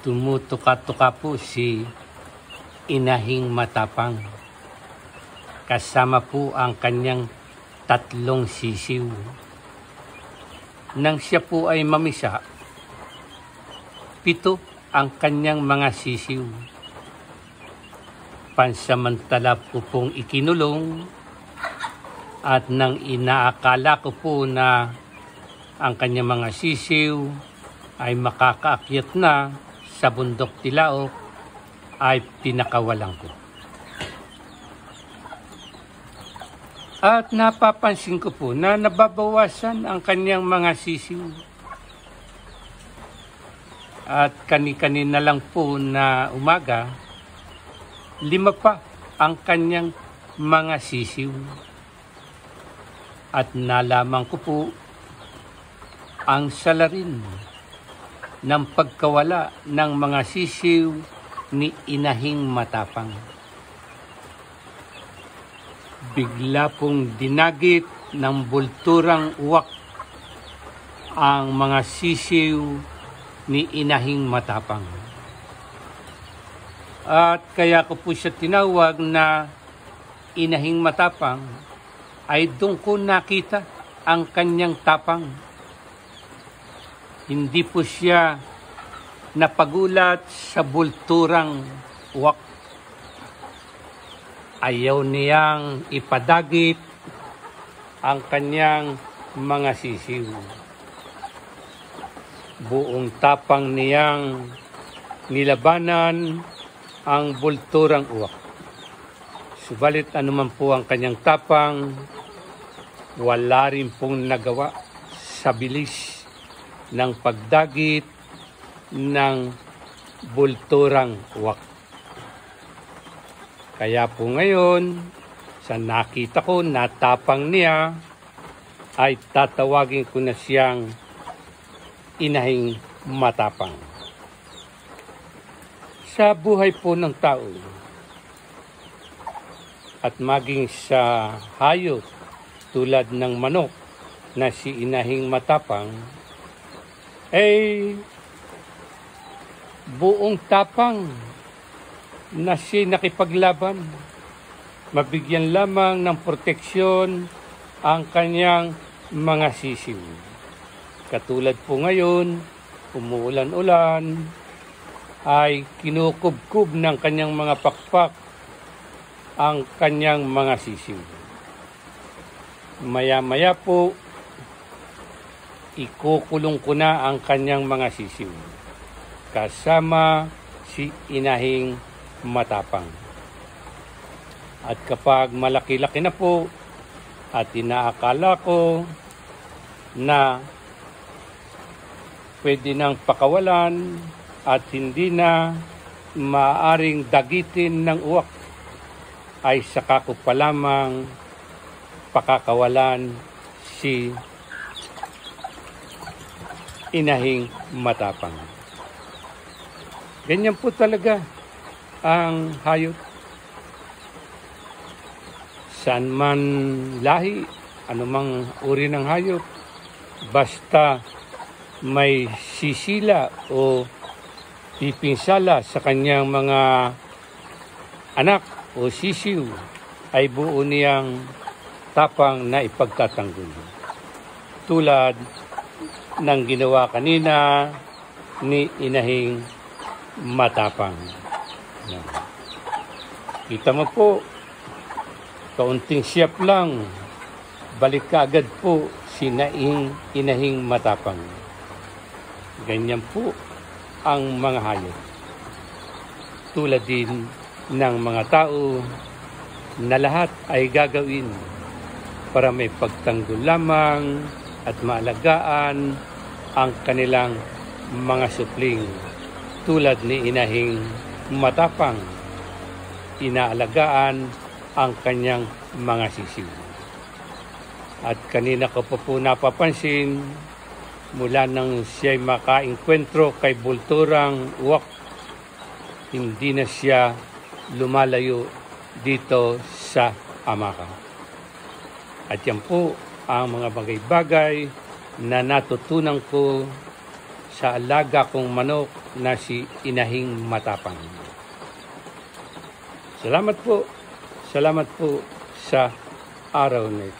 Tumutuka-tuka po si Inahing Matapang. Kasama po ang kanyang 3 sisiw. Nang siya po ay mamisa, 7 ang kanyang mga sisiw. Pansamantala po pong ikinulong at nang inaakala ko po na ang kanyang mga sisiw ay makakaakyat na sa bundok Tilaok, ay pinakawalan ko. At napapansin ko po na nababawasan ang kanyang mga sisiw. At kani-kanina lang po na umaga, 5 pa ang kanyang mga sisiw. At nalaman ko po ang salarin ng pagkawala ng mga sisiw ni Inahing Matapang. Bigla pong dinagit ng bulturang uwak ang mga sisiw ni Inahing Matapang. At kaya ko po siya tinawag na Inahing Matapang, ay doon ko nakita ang kanyang tapang. Hindi po siya napagulat sa bulturang uwak. Ayaw niyang ipadagit ang kanyang mga sisiw. Buong tapang niyang nilabanan ang bulturang uwak. Subalit anuman po ang kanyang tapang, wala rin pong nagawa sa bilis ng pagdagit ng bulturang uwak. Kaya po ngayon, sa nakita ko na tapang niya, ay tatawagin ko na siyang Inahing Matapang. Sa buhay po ng tao, at maging sa hayop tulad ng manok na si Inahing Matapang, ay buong tapang na siya nakipaglaban. Mabigyan lamang ng proteksyon ang kanyang mga sisiw. Katulad po ngayon, umuulan-ulan, ay kinukubkub ng kanyang mga pakpak ang kanyang mga sisiw. Maya-maya po, ikukulong ko na ang kanyang mga sisiw kasama si Inahing Matapang. At kapag malaki-laki na po at inaakala ko na pwede nang pakawalan at hindi na maaaring dagitin ng uwak, ay saka ko pa lamang pakakawalan si Inahing Matapang. Ganyan po talaga ang hayop. Saan man lahi, anumang uri ng hayop, basta may sisila o pipinsala sa kanyang mga anak o sisiw, ay buo niyang tapang na ipagtatanggol. Tulad ng ginawa kanina ni Inahing Matapang. Kita mo po, kaunting siyap lang, balik ka agad po si Inahing Matapang. Ganyan po ang mga hayop. Tulad din ng mga tao na lahat ay gagawin para may pagtanggol lamang at maalagaan ang kanilang mga supling. Tulad ni Inahing Matapang, inaalagaan ang kanyang mga sisiw. At kanina ko po napapansin, mula nang siya'y makaengkwentro kay bulturang uwak, hindi na siya lumalayo dito sa amaka. At yan po ang mga bagay-bagay na natutunan ko sa alaga kong manok na si Inahing Matapang. Salamat po sa araw na ito.